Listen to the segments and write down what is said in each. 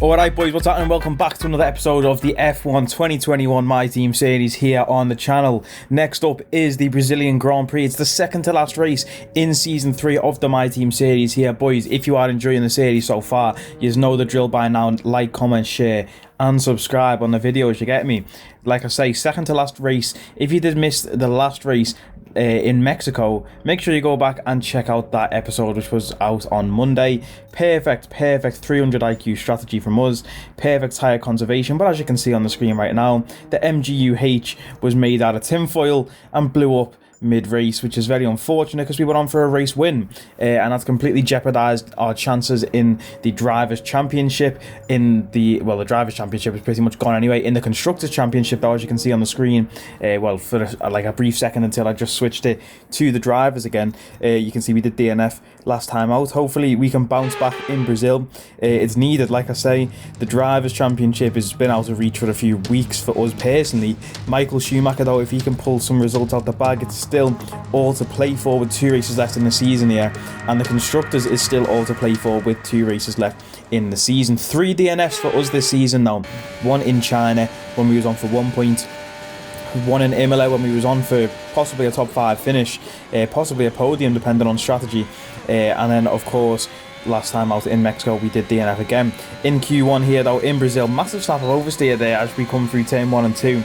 Alright boys, what's happening? Welcome back to another episode of the F1 2021 My Team Series here on the channel. Next up is the Brazilian Grand Prix. It's the second to last race in Season 3 of the My Team Series here. Boys, if you are enjoying the series so far, you know the drill by now. Like, comment, share and subscribe on the videos, you get me? Like I say, second to last race. If you did miss the last race in Mexico, make sure you go back and check out that episode which was out on Monday. Perfect 300 IQ strategy from us, perfect tyre conservation, but as you can see on the screen right now, the MGU-H was made out of tinfoil and blew up mid-race, which is very unfortunate because we went on for a race win, and that's completely jeopardized our chances in the Drivers' Championship. The Drivers' Championship is pretty much gone anyway. In the Constructors' Championship, though, as you can see on the screen, for like a brief second until I just switched it to the Drivers again, you can see we did DNF last time out. Hopefully we can bounce back in Brazil. It's needed. Like I say, the Drivers' Championship has been out of reach for a few weeks for us personally. Michael Schumacher, though, if he can pull some results out the bag, it's still all to play for with 2 races left in the season here, and the Constructors is still all to play for with 2 races left in the season. 3 DNFs for us this season now. 1 in China when we was on for 1 point, 1 in Imola when we was on for possibly a top 5 finish, possibly a podium depending on strategy, and then of course last time out in Mexico we did DNF again. In Q1 here though in Brazil, massive snap of oversteer there as we come through turn 1 and 2.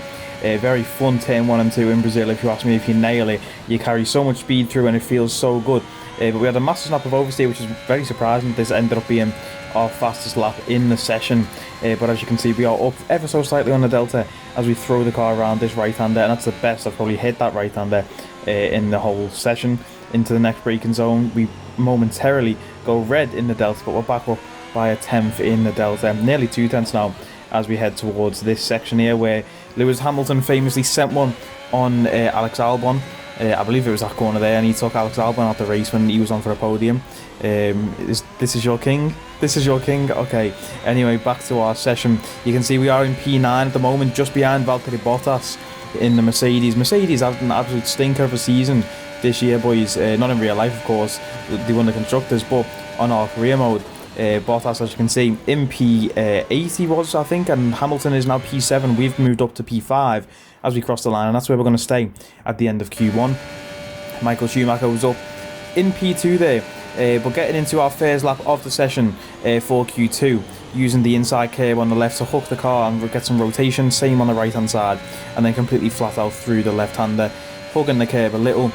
Very fun turn 1 and 2 in Brazil. If you ask me, if you nail it, you carry so much speed through and it feels so good. But we had a massive snap of oversteer, which is very surprising. This ended up being our fastest lap in the session, but as you can see we are up ever so slightly on the delta as we throw the car around this right-hander, and that's the best I've probably hit that right-hander in the whole session. Into the next braking zone, we momentarily go red in the delta, but we're back up by a 10th in the delta, nearly 2 tenths now, as we head towards this section here where Lewis Hamilton famously sent one on Alex Albon. I believe it was that corner there, and he took Alex Albon out the race when he was on for a podium. This is your king? This is your king? Okay. Anyway, back to our session. You can see we are in P9 at the moment, just behind Valtteri Bottas in the Mercedes. Mercedes had an absolute stinker of a season this year, boys. Not in real life, of course. They won the Constructors, but on our career mode, Bottas, as you can see, in P8 he was, I think, and Hamilton is now P7. We've moved up to P5 as we cross the line, and that's where we're going to stay at the end of Q1. Michael Schumacher was up in P2 there, but getting into our first lap of the session for Q2, using the inside curb on the left to hook the car and get some rotation, same on the right hand side, and then completely flat out through the left hander, hugging the curb a little,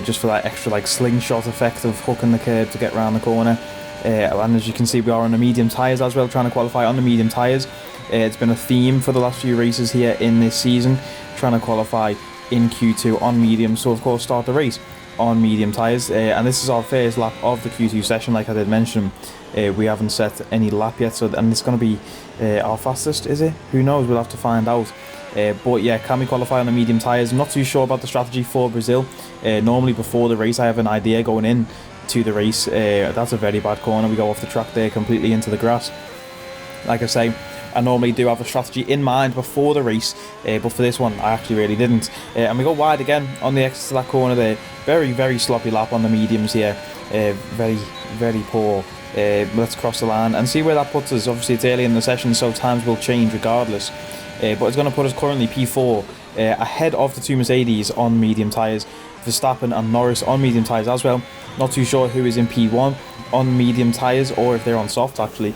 just for that extra like slingshot effect of hooking the curb to get round the corner. And as you can see we are on the medium tyres as well, trying to qualify on the medium tyres. It's been a theme for the last few races here in this season, trying to qualify in Q2 on medium, so of course start the race on medium tyres, and this is our first lap of the Q2 session. Like I did mention, we haven't set any lap yet, and it's going to be our fastest, is it? Who knows, we'll have to find out. But yeah, can we qualify on the medium tyres? I'm not too sure about the strategy for Brazil. Normally before the race I have an idea going in to the race. That's a very bad corner, we go off the track there completely into the grass. Like I say, I normally do have a strategy in mind before the race, but for this one I actually really didn't. And we go wide again on the exit to that corner there. Very sloppy lap on the mediums here, very poor. Let's cross the line and see where that puts us. Obviously it's early in the session, so times will change regardless, but it's going to put us currently P4, ahead of the 2 Mercedes on medium tyres, Verstappen and Norris on medium tyres as well. Not too sure who is in P1 on medium tyres or if they're on soft actually,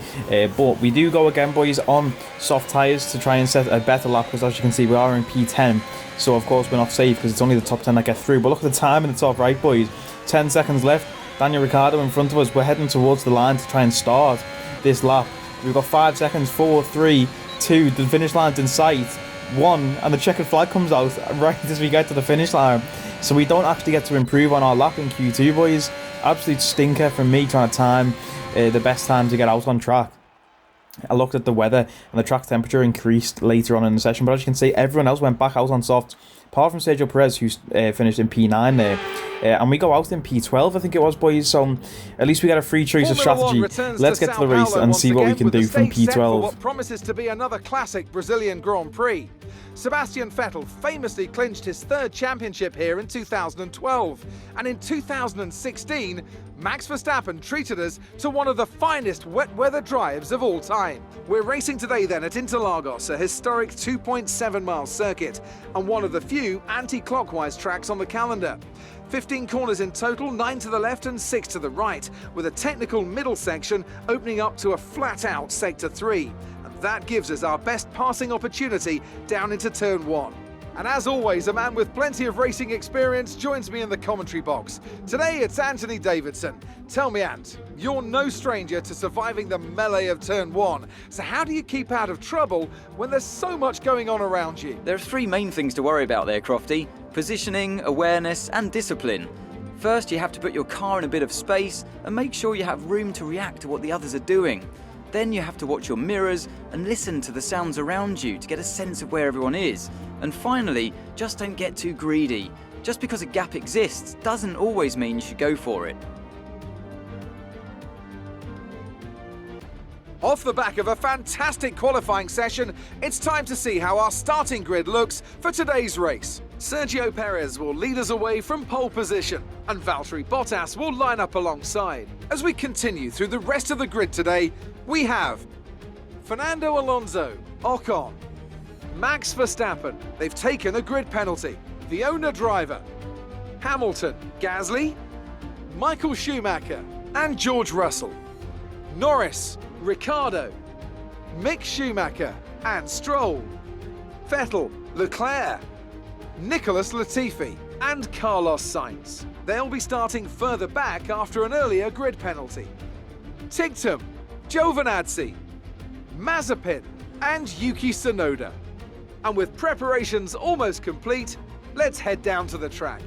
but we do go again, boys, on soft tyres to try and set a better lap, because as you can see we are in P10, so of course we're not safe because it's only the top 10 that get through. But look at the time in the top right, boys, 10 seconds left. Daniel Ricciardo in front of us. We're heading towards the line to try and start this lap. We've got 5 seconds, 4, 3, 2, the finish line's in sight, 1, and the checkered flag comes out right as we get to the finish line. So we don't actually get to improve on our lap in Q2, boys. Absolute stinker from me trying to time the best time to get out on track. I looked at the weather and the track temperature increased later on in the session, but as you can see everyone else went back out on soft, apart from Sergio Perez, who's finished in P9 there. And we go out in P12, I think it was, boys, so at least we get a free choice of strategy. Let's get to the race and see what we can do from P12. What promises to be another classic Brazilian Grand Prix. Sebastian Vettel famously clinched his 3rd championship here in 2012, and in 2016 Max Verstappen treated us to one of the finest wet weather drives of all time. We're racing today then at Interlagos, a historic 2.7-mile circuit and one of the few anti-clockwise tracks on the calendar. 15 corners in total, 9 to the left and 6 to the right, with a technical middle section opening up to a flat-out Sector 3. And that gives us our best passing opportunity down into Turn 1. And as always, a man with plenty of racing experience joins me in the commentary box. Today it's Anthony Davidson. Tell me, Ant, you're no stranger to surviving the melee of Turn 1. So how do you keep out of trouble when there's so much going on around you? There are three main things to worry about there, Crofty. Positioning, awareness and discipline. First, you have to put your car in a bit of space and make sure you have room to react to what the others are doing. Then you have to watch your mirrors and listen to the sounds around you to get a sense of where everyone is. And finally, just don't get too greedy. Just because a gap exists doesn't always mean you should go for it. Off the back of a fantastic qualifying session, it's time to see how our starting grid looks for today's race. Sergio Perez will lead us away from pole position, and Valtteri Bottas will line up alongside. As we continue through the rest of the grid today, we have Fernando Alonso, Ocon, Max Verstappen, they've taken a grid penalty, the owner driver, Hamilton, Gasly, Michael Schumacher and George Russell, Norris, Ricciardo, Mick Schumacher and Stroll, Vettel, Leclerc, Nicholas Latifi and Carlos Sainz. They'll be starting further back after an earlier grid penalty. Tictum, Giovinazzi, Mazepin and Yuki Tsunoda. And with preparations almost complete, let's head down to the track.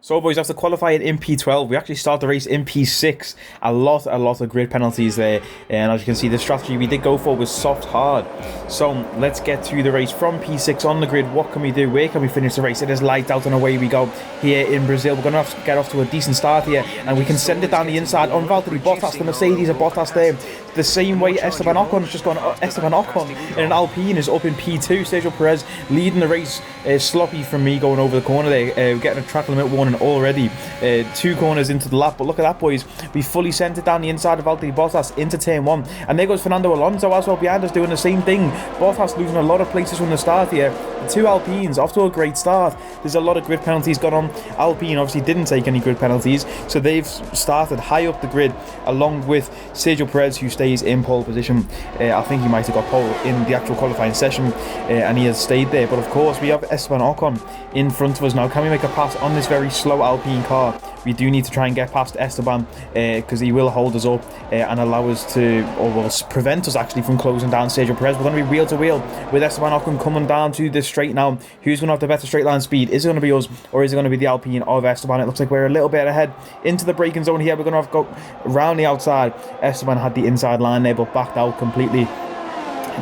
So boys, after qualifying in P12, we actually start the race in P6. A lot of grid penalties there. And as you can see, the strategy we did go for was soft hard. So let's get to the race from P6 on the grid. What can we do? Where can we finish the race? It is light out and away we go here in Brazil. We're going to have to get off to a decent start here. And we can send it down the inside on Valtteri Bottas, the Mercedes of Bottas there. The same way Esteban Ocon has just gone. Esteban Ocon in an Alpine is up in P2. Sergio Perez leading the race. Sloppy from me going over the corner there. Getting a track limit warning already. 2 corners into the lap. But look at that, boys. We fully sent it down the inside of Valtteri Bottas into turn 1. And there goes Fernando Alonso as well behind us doing the same thing. Bottas losing a lot of places from the start here. The 2 Alpines off to a great start. There's a lot of grid penalties gone on. Alpine obviously didn't take any grid penalties. So they've started high up the grid along with Sergio Perez, who stays in pole position. I think he might have got pole in the actual qualifying session, and he has stayed there. But of course we have Esteban Ocon in front of us now. Can we make a pass on this very slow Alpine car? We do need to try and get past Esteban because he will hold us up and allow us to, or will prevent us actually from closing down Sergio Perez. We're going to be wheel to wheel with Esteban Ocon coming down to this straight now. Who's going to have the better straight line speed? Is it going to be us, or is it going to be the Alpine of Esteban? It looks like we're a little bit ahead into the braking zone here. We're going to have to go round the outside. Esteban had the inside line there but backed out completely.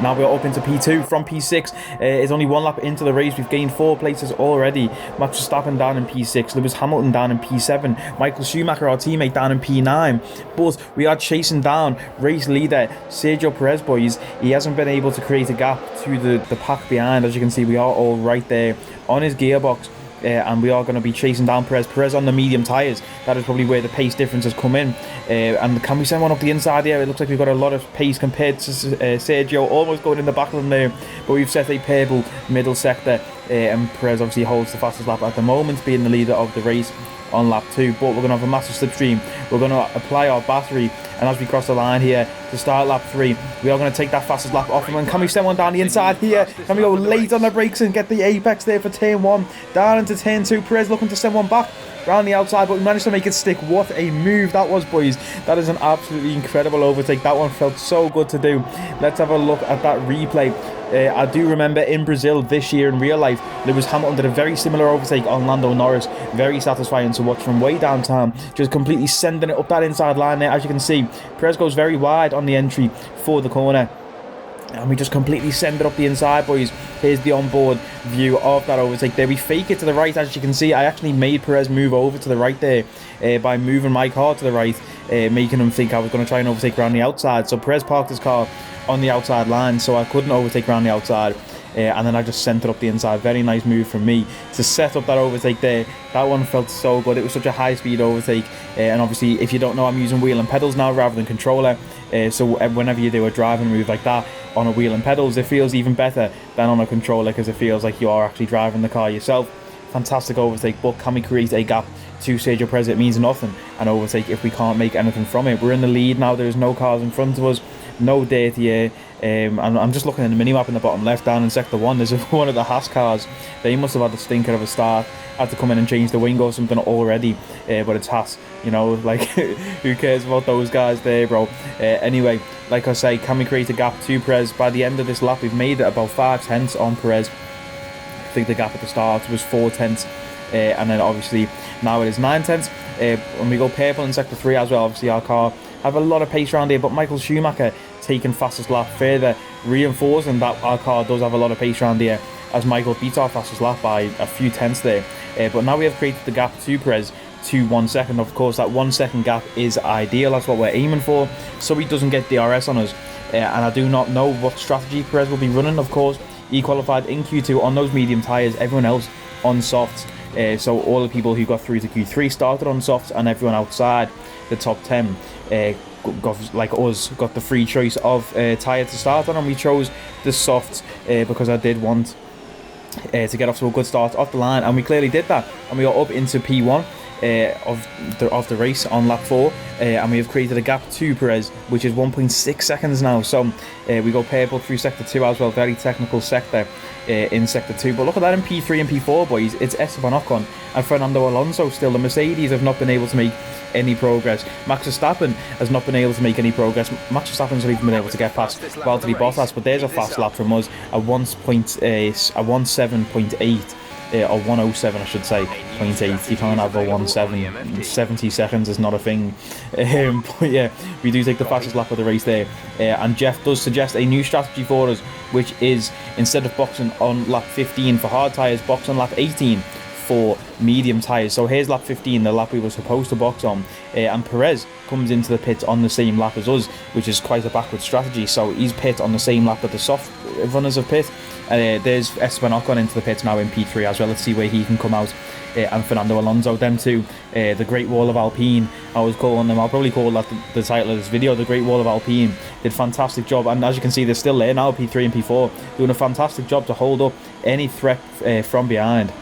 Now we're up into P2 from P6. It's only 1 lap into the race. We've gained 4 places already. Max Verstappen down in P6. Lewis Hamilton down in P7. Michael Schumacher, our teammate, down in P9. But we are chasing down race leader Sergio Perez, boys. He hasn't been able to create a gap to the pack behind. As you can see, we are all right there on his gearbox. And we are going to be chasing down Perez on the medium tyres. That is probably where the pace differences come in. And can we send one up the inside here? It looks like we've got a lot of pace compared to Sergio, almost going in the back of them there. But we've set a payable middle sector, and Perez obviously holds the fastest lap at the moment, being the leader of the race on lap 2. But we're going to have a massive slipstream. We're going to apply our battery, and as we cross the line here to start lap 3, we are going to take that fastest lap off him. And can we send one down the inside here? Can we go late on the brakes and get the apex there for turn 1? Down into turn 2. Perez looking to send one back around the outside, but we managed to make it stick. What a move that was, boys. That is an absolutely incredible overtake. That one felt so good to do. Let's have a look at that replay. I do remember in Brazil this year in real life, Lewis Hamilton did a very similar overtake on Lando Norris. Very satisfying to watch from way downtown, just completely sending it up that inside line there. As you can see, Perez goes very wide on the entry for the corner, and we just completely send it up the inside, boys. Here's the onboard view of that overtake there. We fake it to the right. As you can see, I actually made Perez move over to the right there by moving my car to the right, making him think I was going to try and overtake around the outside. So Perez parked his car on the outside line, so I couldn't overtake around the outside. and then I just sent it up the inside. Very nice move from me to set up that overtake there. That one felt so good. It was such a high speed overtake, and obviously if you don't know, I'm using wheel and pedals now rather than controller, so whenever you do a driving move like that on a wheel and pedals, it feels even better than on a controller because it feels like you are actually driving the car yourself. Fantastic overtake, but can we create a gap to Sergio Perez? It means nothing, an overtake, if we can't make anything from it. We're in the lead now. There's no cars in front of us, no dirty air. And I'm just looking at the mini-map in the bottom left, down in Sector 1, there's one of the Haas cars. They must have had the stinker of a start, had to come in and change the wing or something already, but it's Haas, you know, like, who cares about those guys there, bro? Anyway, like I say, can we create a gap to Perez? By the end of this lap, we've made it about 5 tenths on Perez. I think the gap at the start was 4 tenths, and then obviously now it is 9 tenths. When we go purple in Sector 3 as well, obviously our car have a lot of pace around here, but Michael Schumacher taking fastest lap, further reinforcing that our car does have a lot of pace around here, as Michael beats our fastest lap by a few tenths there. But now we have created the gap to Perez to 1 second. Of course, that 1 second gap is ideal. That's what we're aiming for, so he doesn't get DRS on us. And I do not know what strategy Perez will be running. Of course, he qualified in Q2 on those medium tyres, everyone else on softs. So all the people who got through to Q3 started on softs, and everyone outside the top 10 got, like us, got the free choice of tyre to start on, and we chose the softs because I did want to get off to a good start off the line, and we clearly did that, and we got up into P1 of the race on lap 4, and we have created a gap to Perez, which is 1.6 seconds now. So we go purple through Sector 2 as well, very technical sector in Sector 2. But look at that in P3 and P4, boys. It's Esteban Ocon and Fernando Alonso still. The Mercedes have not been able to make any progress. Max Verstappen has not been able to make any progress. Max Verstappen's not even been able to get past Valtteri Bottas, but there's a fast lap from us, a 17.8. Or 107, I should say, 0.8. You can't have a 17. 70 seconds is not a thing. But yeah, we do take the fastest lap of the race there. And Jeff does suggest a new strategy for us, which is, instead of boxing on lap 15 for hard tyres, box on lap 18 for medium tyres. So here's lap 15, the lap we were supposed to box on, and Perez comes into the pits on the same lap as us, which is quite a backward strategy. So he's pit on the same lap that the soft runners have pit. There's Esteban Ocon into the pits now in P3 as well. Let's see where he can come out. And Fernando Alonso, them two, the Great Wall of Alpine, I was calling them. I'll probably call that the title of this video, the Great Wall of Alpine. Did a fantastic job, and as you can see, they're still there now, P3 and P4, doing a fantastic job to hold up any threat from behind.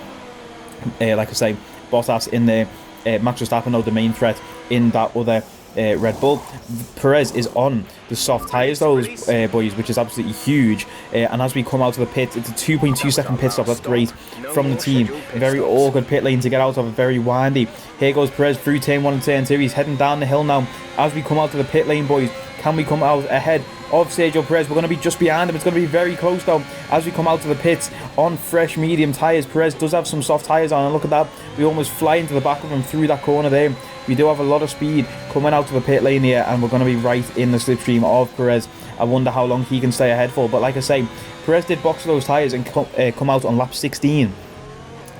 Like I say, Bottas in there, Max Verstappen, though, the main threat in that other Red Bull. Perez is on the soft tyres, those boys, which is absolutely huge. And as we come out of the pit, it's a 2.2 second pit stop. That's great from the team. A very awkward pit lane to get out of, very windy. Here goes Perez through turn 1 and turn 2. He's heading down the hill now. As we come out of the pit lane, boys, can we come out ahead of Sergio Perez? We're going to be just behind him. It's going to be very close though as we come out to the pits on fresh medium tyres. Perez does have some soft tyres on, and look at that, we almost fly into the back of him through that corner there. We do have a lot of speed coming out of the pit lane here, and we're going to be right in the slipstream of Perez. I wonder how long he can stay ahead for, but like I say, Perez did box those tyres and come out on lap 16,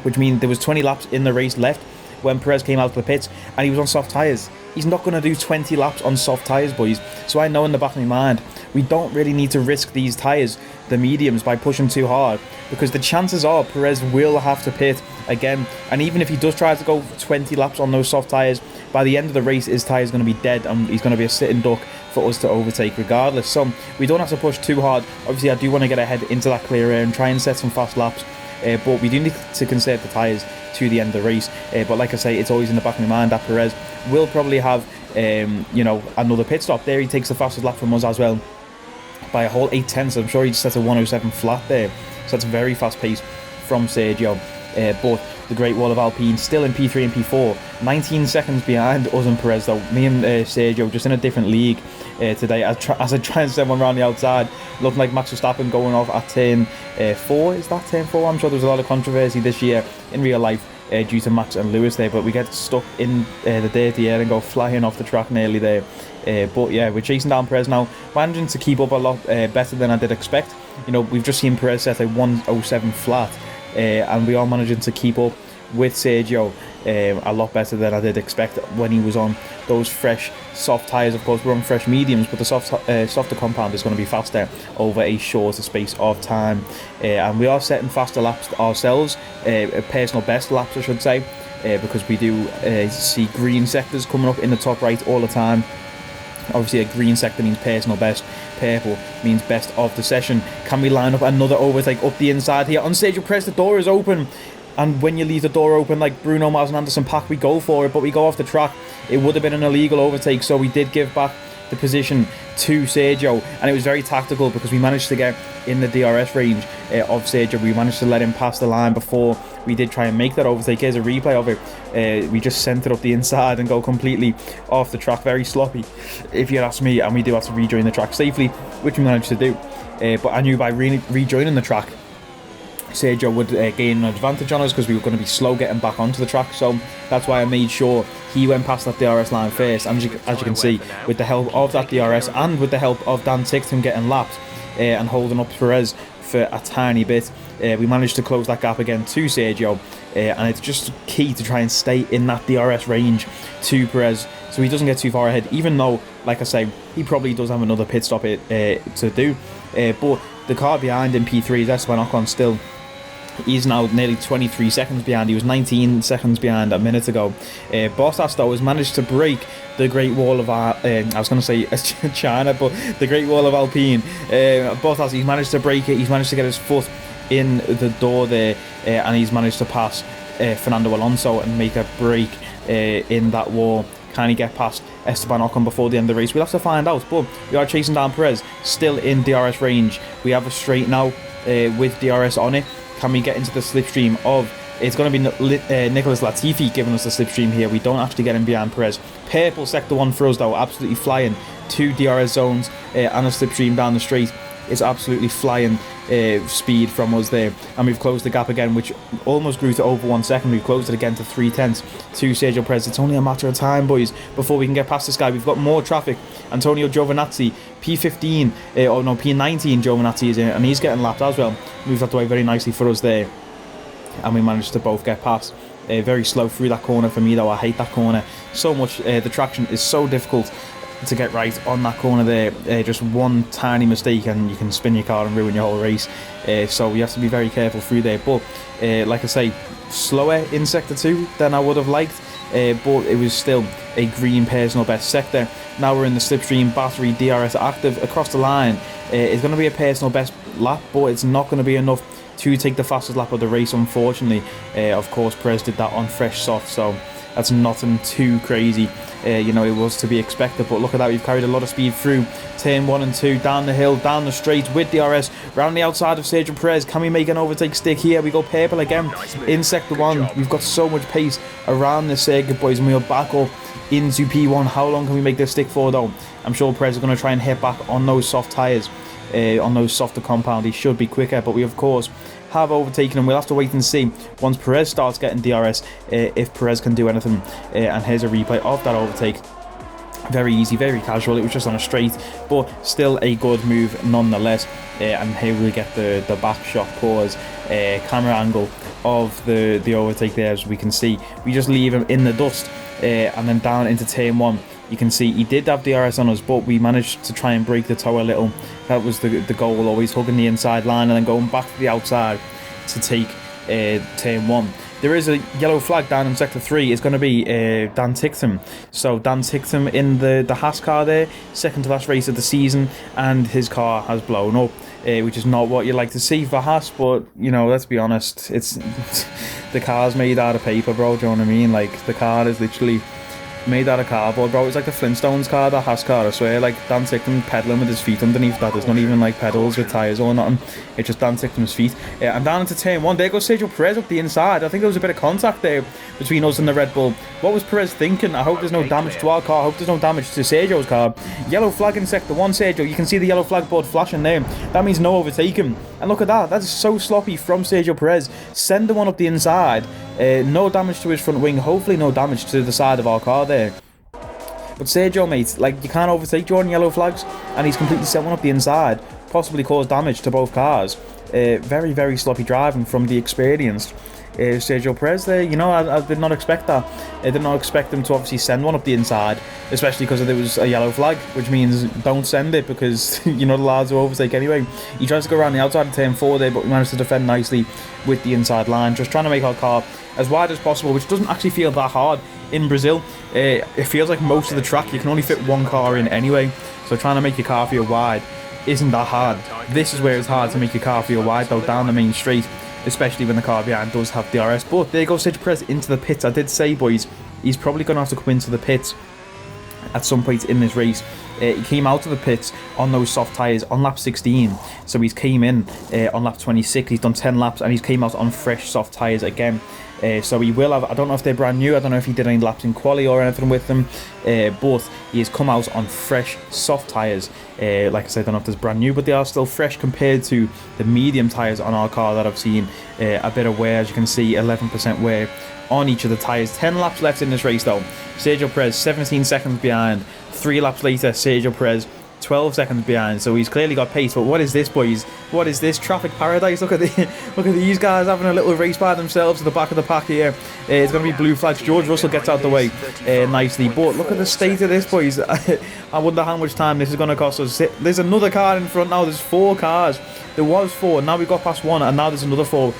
which means there was 20 laps in the race left when Perez came out of the pits, and he was on soft tyres. He's not going to do 20 laps on soft tyres, boys. So I know in the back of my mind, we don't really need to risk these tyres, the mediums, by pushing too hard, because the chances are Perez will have to pit again. And even if he does try to go 20 laps on those soft tyres, by the end of the race, his tyre is going to be dead, and he's going to be a sitting duck for us to overtake regardless. So we don't have to push too hard. Obviously, I do want to get ahead into that clear air and try and set some fast laps. But we do need to conserve the tyres to the end of the race. But like I say, it's always in the back of my mind that Perez will probably have, you know, another pit stop. There he takes the fastest lap from us as well by a whole 8 tenths. I'm sure he just sets a 107 flat there. So that's a very fast pace from Sergio. But the Great Wall of Alpine still in P3 and P4, 19 seconds behind us and Perez though. Me and Sergio just in a different league today. As I try and send one around the outside, looking like Max Verstappen going off at turn 4. Is that turn 4? I'm sure there's a lot of controversy this year in real life due to Max and Lewis there, but we get stuck in the dirty air and go flying off the track nearly there. But yeah, we're chasing down Perez now, managing to keep up a lot better than I did expect. You know, we've just seen Perez set a 107 flat, and we are managing to keep up with Sergio a lot better than I did expect when he was on those fresh soft tyres. Of course, we're on fresh mediums, but the softer compound is going to be faster over a shorter space of time. And we are setting faster laps ourselves, personal best laps I should say, because we do see green sectors coming up in the top right all the time. Obviously a green sector means personal best, purple means best of the session. Can we line up another overtake up the inside here? On Sergio Perez, the door is open. And when you leave the door open like Bruno Mars and Anderson Paak, we go for it, but we go off the track. It would have been an illegal overtake, so we did give back the position to Sergio, and it was very tactical because we managed to get in the DRS range of Sergio. We managed to let him pass the line before we did try and make that overtake. Here's a replay of it. We just sent it up the inside and go completely off the track. Very sloppy, if you ask me, and we do have to rejoin the track safely, which we managed to do. But I knew by rejoining the track, Sergio would gain an advantage on us because we were going to be slow getting back onto the track, so that's why I made sure he went past that DRS line first. And as you can see, with the help of that DRS and with the help of Dan Ticktum getting lapped and holding up Perez for a tiny bit, we managed to close that gap again to Sergio, and it's just key to try and stay in that DRS range to Perez so he doesn't get too far ahead, even though, like I say, he probably does have another pit stop to do, but the car behind in P3 is Esteban Ocon still. He's now nearly 23 seconds behind. He was 19 seconds behind a minute ago. Bottas, though, has managed to break the Great Wall of I was going to say China, but the Great Wall of Alpine. Bottas, he's managed to break it. He's managed to get his foot in the door there, and he's managed to pass Fernando Alonso and make a break in that wall. Can he get past Esteban Ocon before the end of the race? We'll have to find out, but we are chasing down Perez, still in DRS range. We have a straight now with DRS on it. Can we get into the slipstream of... It's going to be Nicholas Latifi giving us the slipstream here. We don't actually get him behind Perez. Purple sector 1 for us, though. Absolutely flying. 2 DRS zones and a slipstream down the straight. It's absolutely flying speed from us there. And we've closed the gap again, which almost grew to over 1 second. We've closed it again to 3/10 to Sergio Perez. It's only a matter of time, boys, before we can get past this guy. We've got more traffic. Antonio Giovinazzi, P15, P19 Giovinazzi is in, and he's getting lapped as well. Moved that away very nicely for us there. And we managed to both get past. Very slow through that corner for me, though. I hate that corner so much. The traction is so difficult to get right on that corner there. Just one tiny mistake and you can spin your car and ruin your whole race. So we have to be very careful through there. But like I say, slower in sector 2 than I would have liked. But it was still a green personal best sector. Now we're in the slipstream, battery, DRS active across the line. It's going to be a personal best lap, but it's not going to be enough to take the fastest lap of the race, unfortunately. Of course, Perez did that on fresh soft, so that's nothing too crazy. You know, it was to be expected, but look at that, we've carried a lot of speed through turn 1 and 2, down the hill, down the straight with DRS, round the outside of Sergio Perez. Can we make an overtake stick here? We go purple again in sector 1. We've got so much pace around this circuit, boys, and we'll back up into P1. How long can we make this stick for, though? I'm sure Perez is going to try and hit back on those soft tyres, on those softer compound. He should be quicker, but we, of course, have overtaken him. We'll have to wait and see once Perez starts getting DRS if Perez can do anything. And here's a replay of that overtake. Very easy, very casual. It was just on a straight, but still a good move nonetheless. And here we get the back shot pause camera angle of the overtake there. As we can see, we just leave him in the dust, and then down into turn 1. You can see he did have DRS on us, but we managed to try and break the toe a little. That was the goal, always hugging the inside line and then going back to the outside to take turn 1. There is a yellow flag down in sector 3. It's going to be Dan Ticktum. So Dan Ticktum in the Haas car there, second to last race of the season, and his car has blown up, which is not what you'd like to see for Haas. But you know, let's be honest, it's the car's made out of paper, bro. Do you know what I mean? Like, the car is literally made out of cardboard, bro. It's like the Flintstones car, the Haas car, I swear. Like, Dan Ticktum pedaling with his feet underneath that. There's not even like pedals with tyres or nothing. It's just Dan Ticktum's feet. And down into turn 1, there goes Sergio Perez up the inside. I think there was a bit of contact there between us and the Red Bull. What was Perez thinking? I hope there's no damage to our car. I hope there's no damage to Sergio's car. Yellow flag in sector 1, Sergio. You can see the yellow flag board flashing there. That means no overtaking. And look at that. That is so sloppy from Sergio Perez. Send the one up the inside. No damage to his front wing. Hopefully no damage to the side of our car there. But Sergio, mate, like, you can't overtake you on yellow flags, and he's completely sent one up the inside, possibly caused damage to both cars. Very, very sloppy driving from the experienced Sergio Perez there. You know, I did not expect that. I did not expect him to obviously send one up the inside, especially because there was a yellow flag, which means don't send it because you're not allowed to overtake anyway. He tries to go around the outside and turn 4 there, but we managed to defend nicely with the inside line, just trying to make our car as wide as possible, which doesn't actually feel that hard in Brazil. It feels like most of the track you can only fit one car in anyway, so trying to make your car feel wide isn't that hard. This is where it's hard to make your car feel wide though, down the main straight, especially when the car behind does have DRS. But there goes Sergio Perez into the pits. I did say, boys, he's probably going to have to come into the pits at some point in this race. He came out of the pits on those soft tyres on lap 16, so he's came in on lap 26, he's done 10 laps, and he's came out on fresh soft tyres again. So he will have, I don't know if they're brand new, I don't know if he did any laps in quali or anything with them, but he has come out on fresh soft tyres. Like I said, I don't know if there's brand new, but they are still fresh compared to the medium tyres on our car that I've seen a bit of wear. As you can see, 11% wear on each of the tyres. 10 laps left in this race though. Sergio Perez 17 seconds behind. 3 laps later, Sergio Perez 12 seconds behind, so he's clearly got pace. But what is this, boys? What is this? Traffic paradise. Look at these guys having a little race by themselves at the back of the pack here. It's going to be blue flags. George Russell gets out the way nicely, but look at the state of this, boys. I wonder how much time this is going to cost us. There's another car in front now. There's 4 cars. There was 4, now we've got past 1, and now there's another 4.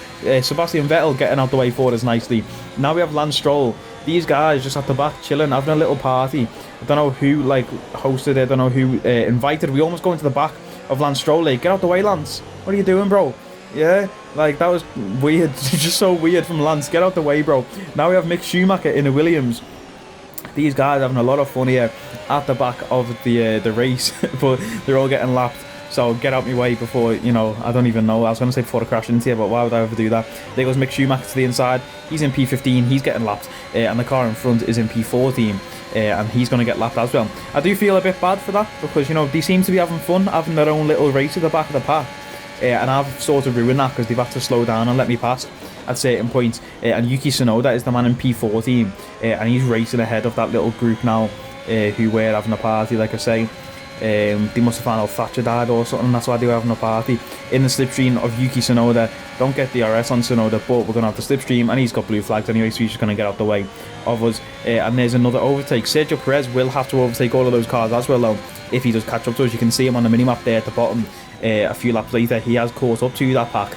Sebastian Vettel getting out the way for us nicely. Now we have Lance Stroll. These guys just at the back chilling, having a little party. I don't know who hosted it, I don't know who invited. We almost go into the back of Lance Stroll. Get out the way, Lance. What are you doing, bro? Yeah, that was weird. Just so weird from Lance. Get out the way, bro. Now we have Mick Schumacher in a Williams. These guys having a lot of fun here at the back of the race, but they're all getting lapped. So get out my way before, I don't even know. I was going to say before I crash into you, but why would I ever do that? There goes Mick Schumacher to the inside. He's in P15, he's getting lapped, and the car in front is in P14, and he's going to get lapped as well. I do feel a bit bad for that, because, they seem to be having fun, having their own little race at the back of the pack, and I've sort of ruined that, because they've had to slow down and let me pass at certain points. And Yuki Tsunoda is the man in P14, and he's racing ahead of that little group now, who were having a party, like I say. They must have found out Thatcher died or something, that's why they were having a party in the slipstream of Yuki Tsunoda. Don't get the DRS on Tsunoda, but we're going to have the slipstream, and he's got blue flags anyway, so he's just going to get out the way of us. And there's another overtake. Sergio Perez will have to overtake all of those cars as well though, if he does catch up to us. You can see him on the minimap there at the bottom. A few laps later, he has caught up to that pack.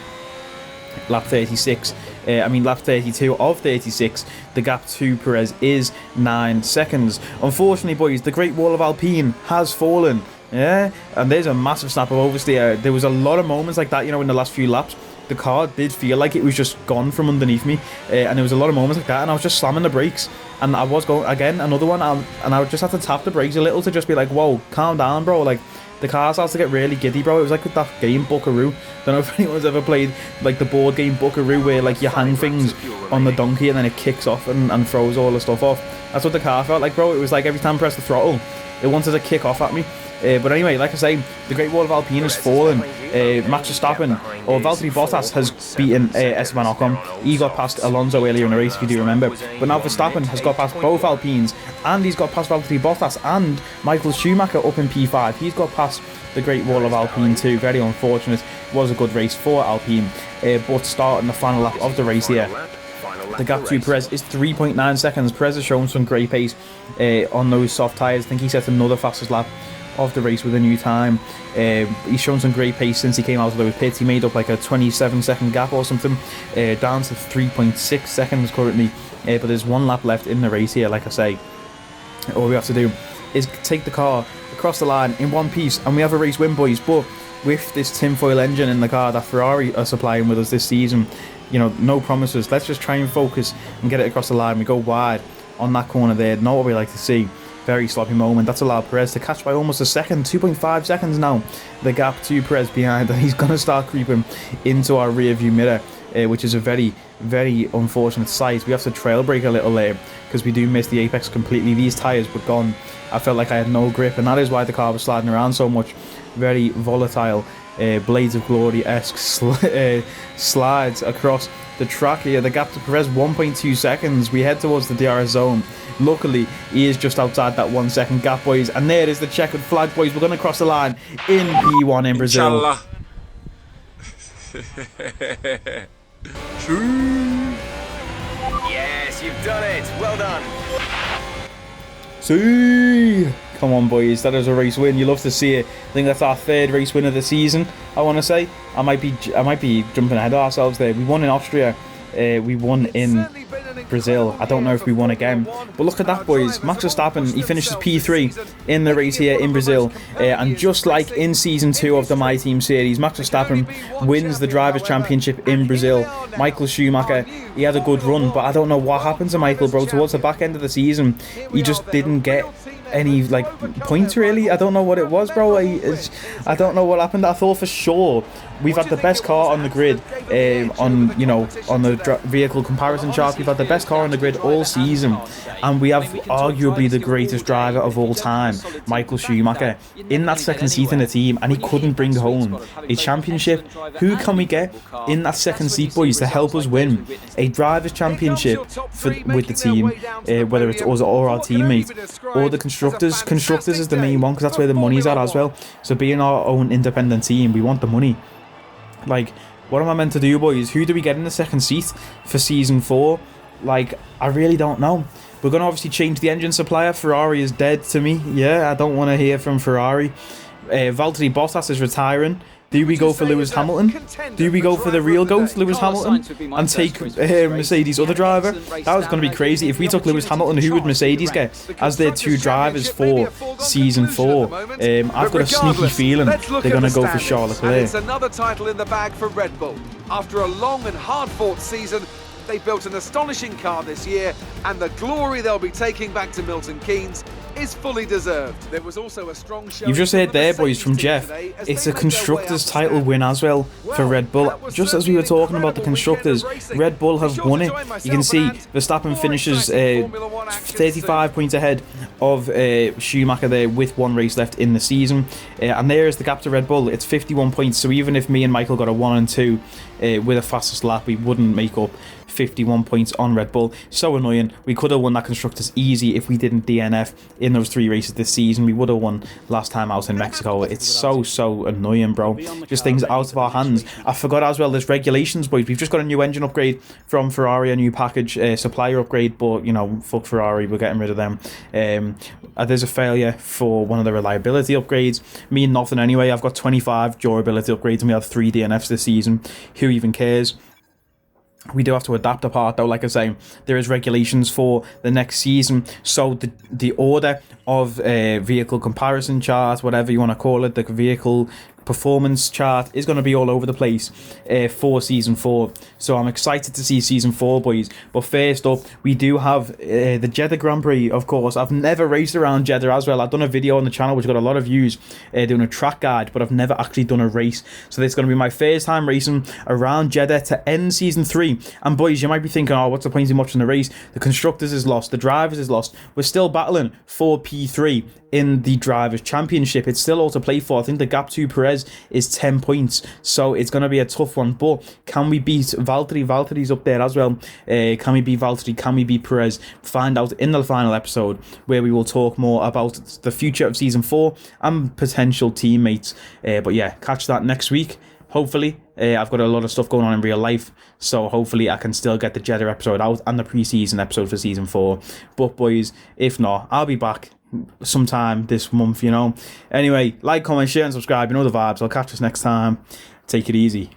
Lap 36, lap 32 of 36, the gap to Perez is 9 seconds. Unfortunately, boys, the Great Wall of Alpine has fallen. Yeah, and there's a massive snap of oversteer. There was a lot of moments like that, in the last few laps. The car did feel like it was just gone from underneath me, and there was a lot of moments like that, and I was just slamming the brakes, and I was going, again, another one, and I would just have to tap the brakes a little to just be like, whoa, calm down, bro, the car starts to get really giddy, bro. It was like with that game Buckaroo. Don't know if anyone's ever played the board game Buckaroo, where you hang things on the donkey and then it kicks off and throws all the stuff off. That's what the car felt like, bro. It was like every time I pressed the throttle, it wanted to kick off at me. But anyway, like I say, the Great Wall of Alpine has fallen. Max Verstappen, or Valtteri Bottas, has beaten Esteban Ocon. He got past Alonso earlier in the race, if you do remember. But now Verstappen has got past both Alpines, and he's got past Valtteri Bottas and Michael Schumacher up in P5. He's got past the Great Wall of Alpine too. Very unfortunate. It was a good race for Alpine. But starting the final lap of the race here, the gap to Perez is 3.9 seconds. Perez has shown some great pace on those soft tyres. I think he set another fastest lap of the race with a new time. He's shown some great pace since he came out of those pits. He made up a 27-second gap or something, down to 3.6 seconds currently. But there's 1 lap left in the race here. Like I say, all we have to do is take the car across the line in one piece, and we have a race win, boys. But with this tinfoil engine in the car that Ferrari are supplying with us this season, no promises. Let's just try and focus and get it across the line. We go wide on that corner there. Not what we like to see. Very sloppy moment. That's allowed Perez to catch by almost a second. 2.5 seconds now, the gap to Perez behind, and he's going to start creeping into our rear view mirror, which is a very, very unfortunate sight. We have to trail brake a little there because we do miss the apex completely. These tyres were gone. I felt like I had no grip, and that is why the car was sliding around so much. Very volatile, Blades of Glory-esque slides across the track here. The gap to Perez, 1.2 seconds. We head towards the DRS zone. Luckily, he is just outside that 1 second gap, boys. And there is the checkered flag, boys. We're going to cross the line in P1 in Brazil. Yes, you've done it. Well done. See, come on, boys. That is a race win. You love to see it. I think that's our 3rd race win of the season. I want to say. I might be jumping ahead of ourselves there. We won in Austria. We won in Brazil. I don't know if we won again, but look at that, boys. Max Verstappen, he finishes P3 in the race here in Brazil, and just like in season 2 of the My Team series, Max Verstappen wins the Drivers' Championship in Brazil. Michael Schumacher, he had a good run, but I don't know what happened to Michael, bro. Towards the back end of the season, he just didn't get any points really. I don't know what it was, bro. I don't know what happened. I thought for sure we've had the best car on the grid, on the vehicle comparison chart. We've had the best car on the grid all season, and we have arguably the greatest driver of all time, Michael Schumacher, in that second seat in the team, and he couldn't bring home a championship. Who can we get in that second seat, boys, to help us win a Drivers' Championship with the team, whether it's us or our teammates or the constructors? Constructors is the main one because that's where the money's at as well. So being our own independent team, we want the money. What am I meant to do, boys? Who do we get in the second seat for season 4? I really don't know. We're going to obviously change the engine supplier. Ferrari is dead to me. Yeah, I don't want to hear from Ferrari. Valtteri Bottas is retiring. Do we go for Lewis Hamilton? Do we go for the real GOAT, Lewis Hamilton, and take Mercedes' other driver? That was going to be crazy. If we took Lewis Hamilton, who would Mercedes get as their 2 drivers for season 4? I've got a sneaky feeling they're going to go for Charles Leclerc. It's another title in the bag for Red Bull. After a long and hard-fought season, they built an astonishing car this year, and the glory they'll be taking back to Milton Keynes is fully deserved. There was also a strong show. You've just heard there, boys, from Jeff. It's a constructors title win as well for Red Bull. Just as we were talking about the constructors, Red Bull have won it. You can see Verstappen finishes 35 points ahead of Schumacher there with 1 race left in the season, and there is the gap to Red Bull. It's 51 points. So even if me and Michael got a 1 and 2 with a fastest lap, we wouldn't make up 51 points on Red Bull. So annoying. We could have won that constructors easy if we didn't DNF in those 3 races this season. We would have won last time out in Mexico. It's so annoying, bro. Just things out of our hands. I forgot as well, there's regulations, boys. We've just got a new engine upgrade from Ferrari, a new package supplier upgrade, but fuck Ferrari, we're getting rid of them. There's a failure for one of the reliability upgrades. Me and nothing anyway. I've got 25 durability upgrades and we have 3 DNFs this season. Who even cares? We do have to adapt a part though. Like I say, there is regulations for the next season, so the order of vehicle comparison chart, whatever you want to call it, the vehicle performance chart is going to be all over the place for season 4. So I'm excited to see season 4, boys. But first up, we do have the Jeddah Grand Prix, of course. I've never raced around Jeddah as well. I've done a video on the channel which got a lot of views doing a track guide, but I've never actually done a race. So this is going to be my first time racing around Jeddah to end season 3. And boys, you might be thinking, oh, what's the point in watching the race? The constructors is lost, the drivers is lost. We're still battling for P3 in the Drivers' Championship. It's still all to play for. I think the gap to Perez is 10 points, so it's going to be a tough one. But can we beat Valtteri? Valtteri's up there as well. Can we beat Valtteri? Can we beat Perez? Find out in the final episode, where we will talk more about the future of season 4 and potential teammates. But yeah, catch that next week. Hopefully, I've got a lot of stuff going on in real life, so hopefully I can still get the Jeddah episode out and the pre-season episode for season 4. But boys, if not, I'll be back sometime this month, Anyway, like, comment, share and subscribe. You know the vibes. I'll catch us next time. Take it easy.